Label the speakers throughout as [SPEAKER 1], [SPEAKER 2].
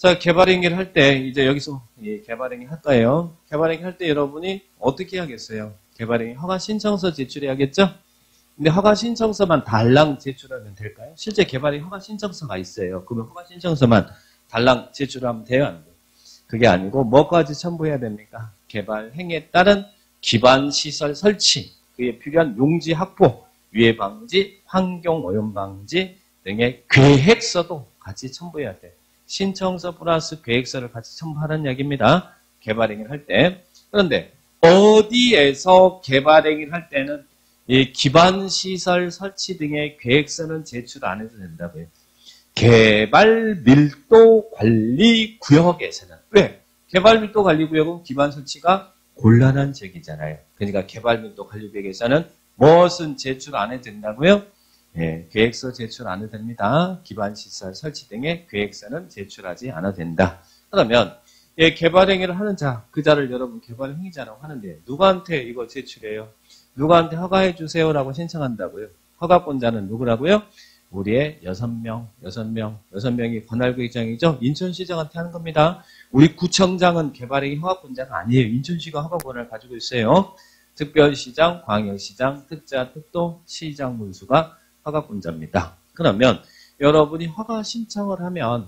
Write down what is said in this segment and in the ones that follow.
[SPEAKER 1] 자, 개발행위를 할 때, 이제 여기서 개발행위 할 거예요. 개발행위 할 때 여러분이 어떻게 해야겠어요? 개발행위 허가 신청서 제출해야겠죠? 근데 허가 신청서만 달랑 제출하면 될까요? 실제 개발행위 허가 신청서가 있어요. 그러면 허가 신청서만 달랑 제출하면 돼요? 안 돼요? 그게 아니고 뭐까지 첨부해야 됩니까? 개발행위에 따른 기반시설 설치, 그에 필요한 용지 확보, 유해 방지, 환경 오염 방지 등의 계획서도 같이 첨부해야 돼요. 신청서 플러스 계획서를 같이 첨부하라는 이야기입니다. 개발행위를 할 때. 그런데 어디에서 개발행위를 할 때는 이 기반시설 설치 등의 계획서는 제출 안 해도 된다고요. 개발밀도관리구역에서는. 왜? 개발밀도관리구역은 기반 설치가 곤란한 지역이잖아요. 그러니까 개발밀도관리구역에서는 무엇은 제출 안 해도 된다고요? 예, 계획서 제출 안 해도 됩니다. 기반시설 설치 등의 계획서는 제출하지 않아도 된다. 그러면 예, 개발행위를 하는 자, 그 자를 여러분 개발행위자라고 하는데 누구한테 이거 제출해요? 누구한테 허가해 주세요라고 신청한다고요? 허가권자는 누구라고요? 우리의 6명이 관할구역장이죠. 인천시장한테 하는 겁니다. 우리 구청장은 개발행위 허가권자가 아니에요. 인천시가 허가권을 가지고 있어요. 특별시장, 광역시장, 특자, 특도, 시장 문수가 허가권자입니다. 그러면 여러분이 허가 신청하면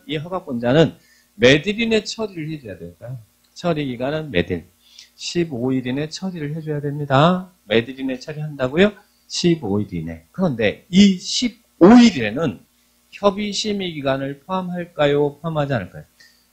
[SPEAKER 1] 이 허가권자는 몇일 이내 처리를 해줘야 될까요? 처리 기간은 몇일? 15일 이내 처리를 해줘야 됩니다. 몇일 이내 처리한다고요? 15일 이내. 그런데 이 15일에는 협의 심의 기간을 포함할까요? 포함하지 않을까요?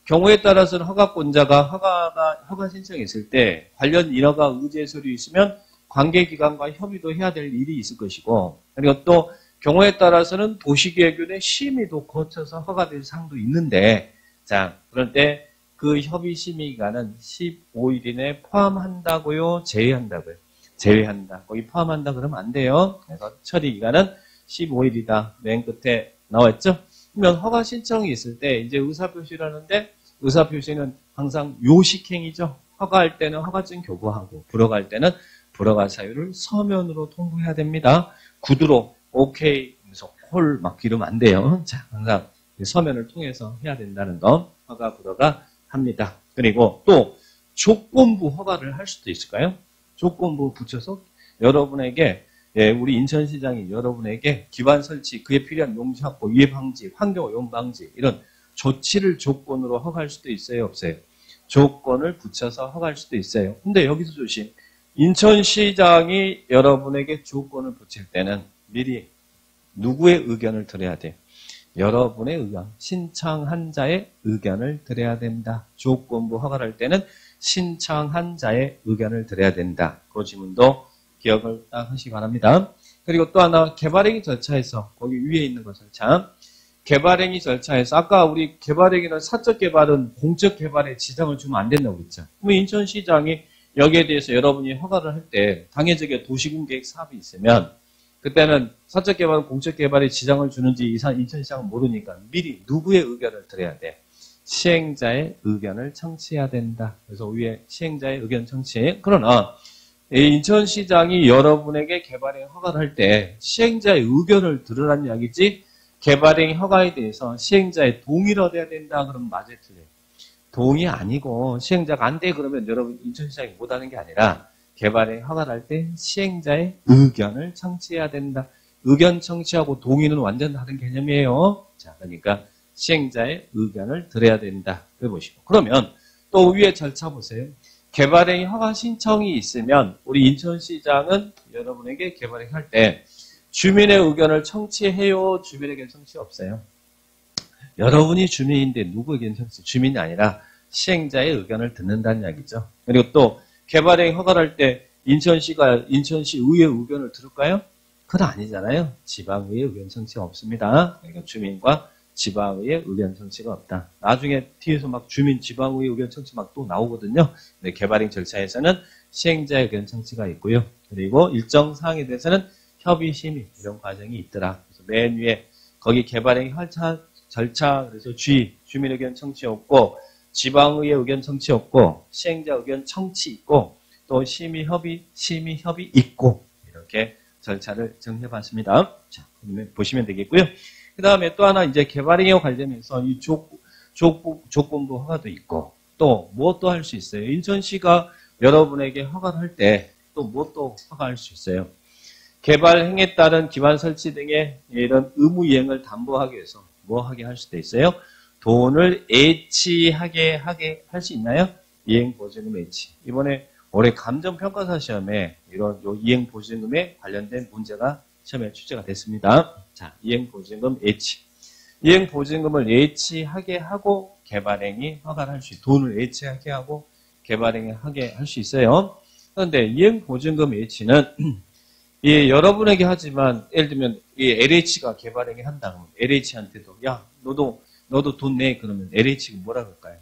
[SPEAKER 1] 경우에 따라서는 허가권자가 허가 신청이 있을 때 관련 인허가 의제 서류 있으면 관계기관과 협의도 해야 될 일이 있을 것이고, 그리고 또 경우에 따라서는 도시계획위원회 심의도 거쳐서 허가될 사항도 있는데, 자, 그럴 때 그 협의 심의 기간은 15일 이내 포함한다고요? 제외한다고요? 제외한다. 거기 포함한다 그러면 안 돼요. 그래서 처리 기간은 15일이다. 맨 끝에 나왔죠? 그러면 허가 신청이 있을 때 이제 의사표시를 하는데 의사표시는 항상 요식행위죠. 허가할 때는 허가증 교부하고 불허갈 때는 불허가 사유를 서면으로 통보해야 됩니다. 구두로 오케이 하면서 홀 막 기르면 안 돼요. 자, 항상 서면을 통해서 해야 된다는 거 허가 불허가 합니다. 그리고 또 조건부 허가를 할 수도 있을까요? 조건부 붙여서 여러분에게 우리 인천시장이 여러분에게 기반 설치, 그에 필요한 용지 확보, 유해 방지, 환경 오염 방지 이런 조치를 조건으로 허가할 수도 있어요, 없어요? 조건을 붙여서 허가할 수도 있어요. 근데 여기서 조심. 인천시장이 여러분에게 조건을 붙일 때는 미리 누구의 의견을 들어야 돼요? 여러분의 의견, 신청한 자의 의견을 들어야 된다. 조건부 허가를 할 때는 신청한 자의 의견을 들어야 된다. 그 지문도 기억을 딱 하시기 바랍니다. 그리고 또 하나 개발행위 절차에서 거기 위에 있는 거 절차. 개발행위 절차에서 아까 우리 개발행위는 사적 개발은 공적 개발에 지장을 주면 안 된다고 그랬죠. 그럼 인천시장이 여기에 대해서 여러분이 허가를 할 때 당해적의 도시군계획 사업이 있으면 그때는 사적 개발은 공적 개발에 지장을 주는지 인천시장은 모르니까 미리 누구의 의견을 들어야 돼? 시행자의 의견을 청취해야 된다. 그래서 위에 시행자의 의견 청취. 그러나 인천시장이 여러분에게 개발행위 허가를 할 때 시행자의 의견을 들으라는 이야기지 개발행위 허가에 대해서 시행자의 동의를 얻어야 된다. 그러면 맞아요, 틀려요? 동의 아니고 시행자가 안 돼 그러면 여러분 인천시장이 못하는 게 아니라 개발행위 허가를 할 때 시행자의 의견을 청취해야 된다. 의견 청취하고 동의는 완전 다른 개념이에요. 자, 그러니까 시행자의 의견을 들어야 된다. 해보시고. 그러면 또 위에 절차 보세요. 개발행위 허가 신청이 있으면 우리 인천시장은 여러분에게 개발행위 할 때 주민의 의견을 청취해요? 주민의 의견 청취 없어요? 여러분이 주민인데 누구 의견 청취? 주민이 아니라 시행자의 의견을 듣는다는 이야기죠. 그리고 또 개발행위 허가를 할 때 인천시 의회 의견을 들을까요? 그건 아니잖아요. 지방의회 의견 청취가 없습니다. 그러니까 주민과 지방의회 의견 청취가 없다. 나중에 뒤에서 막 주민 지방의회 의견 청취 막 또 나오거든요. 근데 개발행위 절차에서는 시행자의 의견 청취가 있고요. 그리고 일정 사항에 대해서는 협의 심의 이런 과정이 있더라. 그래서 맨 위에 거기 개발행위 절차 그래서 주민 의견 청취 없고 지방의회 의견 청취 없고 시행자 의견 청취 있고 또 심의 협의 있고 이렇게 절차를 정해봤습니다. 자, 그러면 보시면 되겠고요. 그 다음에 또 하나 이제 개발행위와 관련해서 이 조건부 허가도 있고 또 무엇도 할 수 있어요. 인천시가 여러분에게 허가를 할 때 또 무엇도 허가할 수 있어요. 개발 행위에 따른 기반 설치 등의 이런 의무 이행을 담보하기 위해서 뭐 하게 할 수도 있어요. 돈을 예치하게 할 수 있나요? 이행보증금 예치. 이번에 올해 감정평가사 시험에 이런 이행보증금에 관련된 문제가 시험에 출제가 됐습니다. 자, 이행보증금 예치. 이행보증금을 예치하게 하고 개발행위 허가를 할 수 있어요. 돈을 예치하게 하고 개발행위 하게 할 수 있어요. 그런데 이행보증금 예치는 여러분에게 하지만 예를 들면 LH가 개발행위 한다면 LH한테도 야 너도 돈 내. 그러면 LH가 뭐라 그럴까요?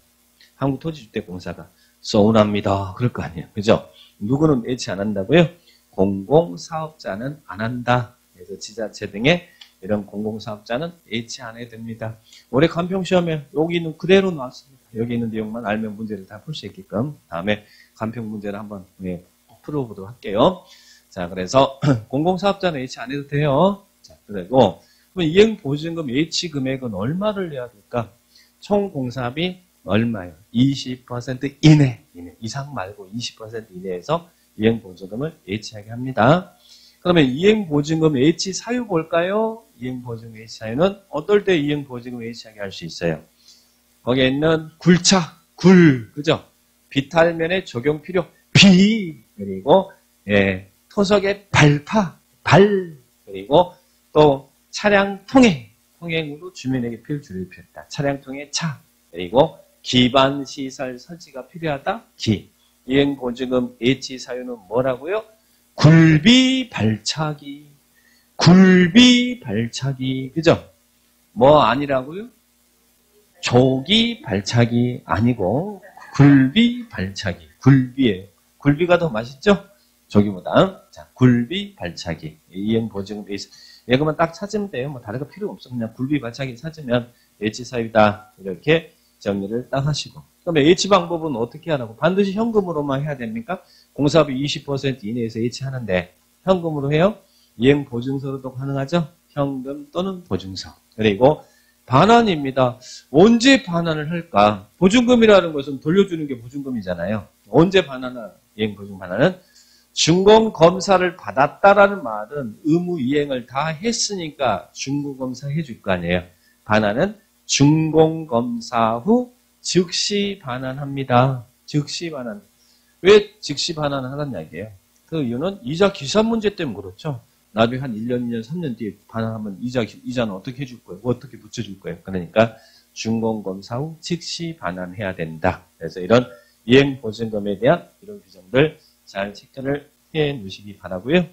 [SPEAKER 1] 한국토지주택공사가 서운합니다. 그럴 거 아니에요. 그죠? 누구는 예치 안 한다고요? 공공사업자는 안 한다. 그래서 지자체 등의 이런 공공사업자는 예치 안 해야 됩니다. 올해 간평시험에 여기는 그대로 나왔습니다. 여기 있는 내용만 알면 문제를 다 풀 수 있게끔 다음에 간평 문제를 한번 풀어보도록 할게요. 자, 그래서 공공사업자는 예치 안 해도 돼요. 자, 그리고 이행보증금 예치 금액은 얼마를 내야 될까? 총 공사비 얼마요? 20% 이내, 이상 말고 20% 이내에서 이행보증금을 예치하게 합니다. 그러면 이행보증금 예치 사유 볼까요? 이행보증금 예치 사유는 어떨 때 이행보증금 예치하게 할 수 있어요? 거기에 있는 굴차, 그죠? 비탈면의 적용 필요, 그리고 토석의 그리고 또 차량 통행으로 주민에게 필요를 필요했다. 차량 통행 그리고 기반 시설 설치가 필요하다. 이행보증금 예치 사유는 뭐라고요? 굴비 발차기, 그죠? 뭐 아니라고요? 조기 발차기 아니고 굴비 발차기, 굴비예요. 굴비가 더 맛있죠? 조기보다. 자, 굴비 발차기. 이행보증금 예치. 이거만 딱 찾으면 돼요. 뭐 다른 거 필요 없어. 그냥 굴비 발차기 찾으면 예치 사유다. 이렇게 정리를 딱 하시고. 그러면 예치 방법은 어떻게 하라고? 반드시 현금으로만 해야 됩니까? 공사비 20% 이내에서 예치하는데 현금으로 해요? 이행보증서로도 가능하죠? 현금 또는 보증서. 그리고 반환입니다. 언제 반환을 할까? 보증금이라는 것은 돌려주는 게 보증금이잖아요. 언제 반환을, 이행보증 반환은? 준공검사를 받았다라는 말은 의무 이행을 다 했으니까 준공검사 해줄 거 아니에요. 반환은 준공검사 후 즉시 반환합니다. 즉시 반환. 왜 즉시 반환을 하는 얘기예요? 그 이유는 이자 기산 문제 때문에 그렇죠. 나중에 한 1년, 2년, 3년 뒤에 반환하면 이자는 어떻게 해줄 거예요? 어떻게 붙여줄 거예요? 그러니까 준공검사 후 즉시 반환해야 된다. 그래서 이런 이행보증금에 대한 이런 규정들 잘 체크를 해 놓으시기 바라고요.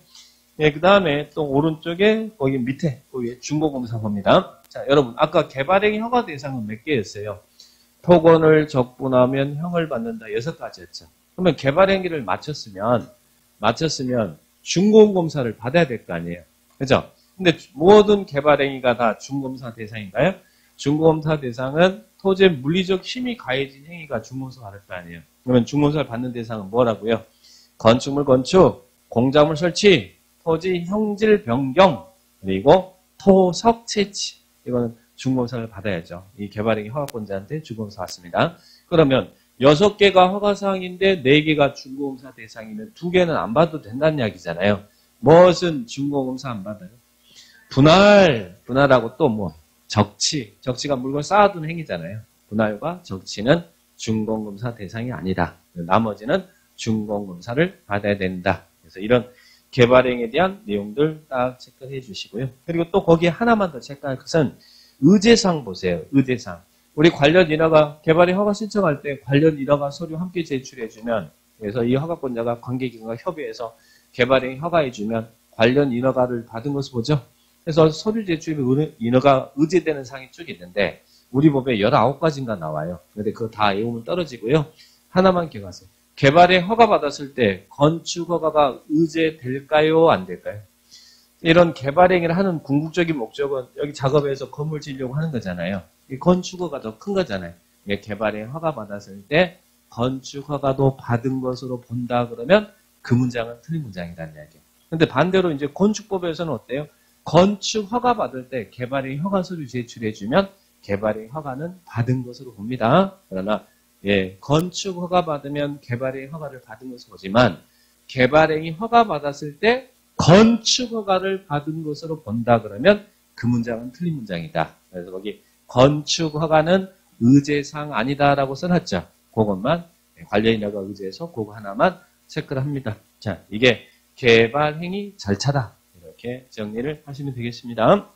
[SPEAKER 1] 그 다음에 또 오른쪽에 거기 밑에 거기 준공검사봅니다. 자, 여러분 아까 개발행위 허가 대상은 몇 개였어요? 토건을 적분하면 형을 받는다 6가지였죠. 그러면 개발행위를 마쳤으면 준공검사를 받아야 될 거 아니에요. 그죠? 근데 모든 개발행위가 다 준공검사 대상인가요? 준공검사 대상은 토지의 물리적 힘이 가해진 행위가 준공검사 받을 거 아니에요. 그러면 준공검사를 받는 대상은 뭐라고요? 건축물 건축, 공작물 설치, 토지 형질 변경, 그리고 토석 채취. 이거는 준공검사를 받아야죠. 이 개발행위 허가권자한테 준공검사 받습니다. 그러면 6개가 허가사항인데 4개가 준공검사 대상이면 2개는 안 받아도 된다는 이야기잖아요. 무엇은 준공검사 안 받아요? 분할하고 또 뭐? 적치가 물건 쌓아두는 행위잖아요. 분할과 적치는 준공검사 대상이 아니다. 나머지는 준공검사를 받아야 된다. 그래서 이런 개발행위에 대한 내용들 딱 체크해 주시고요. 그리고 또 거기에 하나만 더 체크할 것은 의제상 보세요. 의제상. 우리 관련 인허가, 개발행 허가 신청할 때 관련 인허가 서류 함께 제출해주면, 그래서 이 허가권자가 관계기관과 협의해서 개발행 허가해주면 관련 인허가를 받은 것을 보죠. 그래서 서류 제출에 인허가 의제되는 사항이 쭉 있는데, 우리 법에 19가지인가 나와요. 근데 그거 다 외우면 떨어지고요. 하나만 기억하세요. 개발행 허가 받았을 때 건축 허가가 의제될까요? 안 될까요? 이런 개발행위를 하는 궁극적인 목적은 여기 작업에서 건물 지으려고 하는 거잖아요. 이 건축허가 더 큰 거잖아요. 개발행 허가 받았을 때 건축허가도 받은 것으로 본다 그러면 그 문장은 틀린 문장이라는 이야기예요. 근데 반대로 이제 건축법에서는 어때요? 건축허가 받을 때 개발행 허가 서류 제출해주면 개발행 허가는 받은 것으로 봅니다. 그러나 건축 허가 받으면 개발행 허가를 받은 것으로 보지만 개발행위 허가 받았을 때 건축 허가를 받은 것으로 본다 그러면 그 문장은 틀린 문장이다. 그래서 거기 건축 허가는 의제사항 아니다라고 써놨죠. 그것만 관련인하고 의제해서 그거 하나만 체크를 합니다. 자, 이게 개발행위 절차다. 이렇게 정리를 하시면 되겠습니다.